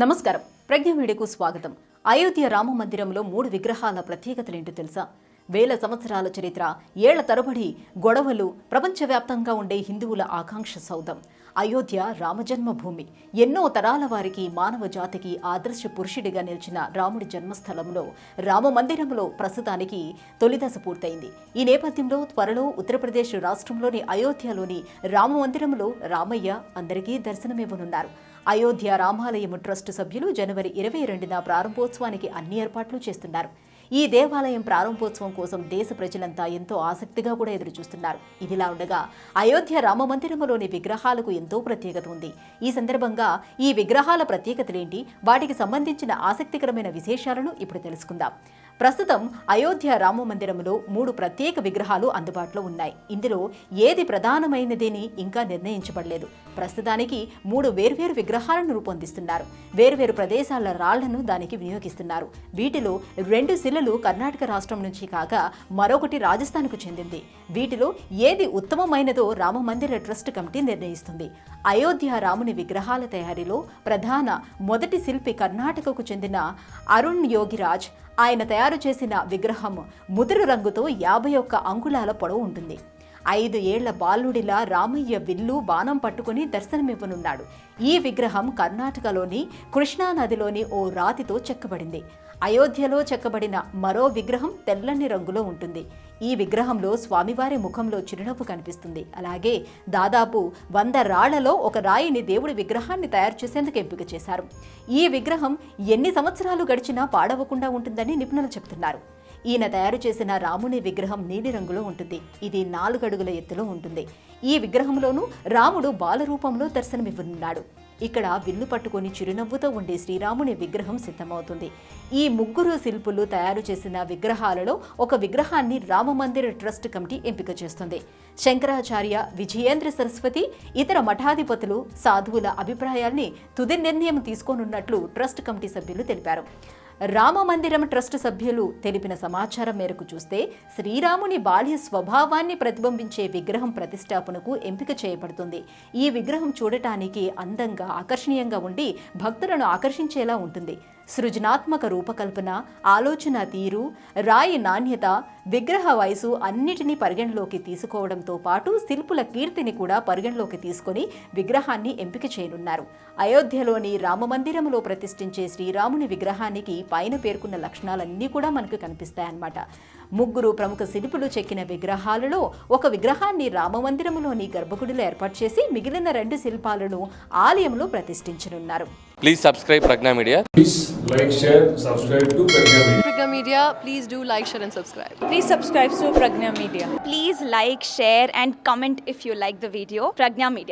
నమస్కారం. ప్రజ్ఞ మీడియాకు స్వాగతం. అయోధ్య రామ మందిరంలో 3 విగ్రహాల ప్రత్యేకతలేంటో తెలుసా? వేల సంవత్సరాల చరిత్ర, ఏళ్ల తరబడి గొడవలు, ప్రపంచవ్యాప్తంగా ఉండే హిందువుల ఆకాంక్ష సౌధం. అయోధ్య రామజన్మభూమి. ఎన్నో తరాల వారికి, మానవ జాతికి ఆదర్శ పురుషుడిగా నిలిచిన రాముడి జన్మస్థలంలో రామ మందిరంలో ప్రస్తుతానికి తొలిదశ పూర్తయింది. ఈ నేపథ్యంలో త్వరలో ఉత్తరప్రదేశ్ రాష్ట్రంలోని అయోధ్యలోని రామ మందిరంలో రామయ్య అందరికీ దర్శనమివ్వనున్నారు. అయోధ్య రామాలయం ట్రస్ట్ సభ్యులు జనవరి 22న ప్రారంభోత్సవానికి అన్ని ఏర్పాట్లు చేస్తున్నారు. ఈ దేవాలయం ప్రారంభోత్సవం కోసం దేశ ప్రజలంతా ఎంతో ఆసక్తిగా కూడా ఎదురుచూస్తున్నారు. ఇదిలా ఉండగా అయోధ్య రామ మందిరంలోని విగ్రహాలకు ఎంతో ప్రత్యేకత ఉంది. ఈ సందర్భంగా ఈ విగ్రహాల ప్రత్యేకతలేంటి, వాటికి సంబంధించిన ఆసక్తికరమైన విశేషాలను ఇప్పుడు తెలుసుకుందాం. ప్రస్తుతం అయోధ్య రామ మందిరంలో 3 ప్రత్యేక విగ్రహాలు అందుబాటులో ఉన్నాయి. ఇందులో ఏది ప్రధానమైనదని ఇంకా నిర్ణయించబడలేదు. ప్రస్తుతానికి 3 వేర్వేరు విగ్రహాలను రూపొందిస్తున్నారు. వేర్వేరు ప్రదేశాల రాళ్లను దానికి వినియోగిస్తున్నారు. వీటిలో 2 శిలలు కర్ణాటక రాష్ట్రం నుంచి కాగా మరొకటి రాజస్థాన్కు చెందింది. వీటిలో ఏది ఉత్తమమైనదో రామ మందిర ట్రస్ట్ కమిటీ నిర్ణయిస్తుంది. అయోధ్య రాముని విగ్రహాల తయారీలో ప్రధాన మొదటి శిల్పి కర్ణాటకకు చెందిన అరుణ్ యోగిరాజ్. ఆయన తయారు చేసిన విగ్రహం ముదురు రంగుతో 51 అంగుళాల పొడవు ఉంటుంది. 5 ఏళ్ల బాలుడిలా రామయ్య విల్లు బాణం పట్టుకుని దర్శనమివ్వనున్నాడు. ఈ విగ్రహం కర్ణాటకలోని కృష్ణానదిలోని ఓ రాతితో చెక్కబడింది. అయోధ్యలో చెక్కబడిన మరో విగ్రహం తెల్లని రంగులో ఉంటుంది. ఈ విగ్రహంలో స్వామివారి ముఖంలో చిరునవ్వు కనిపిస్తుంది. అలాగే దాదాపు 100 రాళ్లలో ఒక రాయిని దేవుడి విగ్రహాన్ని తయారు చేసేందుకు ఎంపిక చేశారు. ఈ విగ్రహం ఎన్ని సంవత్సరాలు గడిచినా పాడవకుండా ఉంటుందని నిపుణులు చెబుతున్నారు. ఈయన తయారు చేసిన రాముని విగ్రహం నీలి రంగులో ఉంటుంది. ఇది 4 అడుగుల ఎత్తులో ఉంటుంది. ఈ విగ్రహంలోనూ రాముడు బాలరూపంలో దర్శనమివ్వనున్నాడు. ఇక్కడ విల్లు పట్టుకొని చిరునవ్వుతో ఉండే శ్రీరాముని విగ్రహం సిద్ధమవుతుంది. ఈ 3 శిల్పులు తయారు చేసిన విగ్రహాలలో ఒక విగ్రహాన్ని రామమందిర ట్రస్ట్ కమిటీ ఎంపిక చేస్తుంది. శంకరాచార్య, విజయేంద్ర సరస్వతి, ఇతర మఠాధిపతులు, సాధువుల అభిప్రాయాల్ని తుది నిర్ణయం తీసుకోనున్నట్లు ట్రస్ట్ కమిటీ సభ్యులు తెలిపారు. రామ మందిరం ట్రస్ట్ సభ్యులు తెలిపిన సమాచారం మేరకు చూస్తే శ్రీరాముని బాల్య స్వభావాన్ని ప్రతిబింబించే విగ్రహం ప్రతిష్టాపనకు ఎంపిక చేయబడుతుంది. ఈ విగ్రహం చూడటానికి అందంగా, ఆకర్షణీయంగా ఉండి భక్తులను ఆకర్షించేలా ఉంటుంది. సృజనాత్మక రూపకల్పన, ఆలోచన తీరు, రాయి నాణ్యత, విగ్రహ వయసు అన్నిటినీ పరిగణలోకి తీసుకోవడంతో పాటు శిల్పుల కీర్తిని కూడా పరిగణలోకి తీసుకొని విగ్రహాన్ని ఎంపిక చేయనున్నారు. అయోధ్యలోని రామమందిరంలో ప్రతిష్ఠించే శ్రీరాముని విగ్రహానికి పైన పేర్కొన్న లక్షణాలన్నీ కూడా మనకు కనిపిస్తాయన్నమాట. 3 ప్రముఖ శిల్పులు చెక్కిన విగ్రహాలలో ఒక విగ్రహాన్ని రామమందిరంలోని గర్భగుడిలో ఏర్పాటు చేసి మిగిలిన 2 శిల్పాలను ఆలయంలో ప్రతిష్ఠించనున్నారు. Please subscribe Pragna Media. Please like, share, subscribe to Pragna Media. Pragna Media, please do like, share and subscribe. Please subscribe to Pragna Media. Please like, share and comment if you like the video. Pragna Media.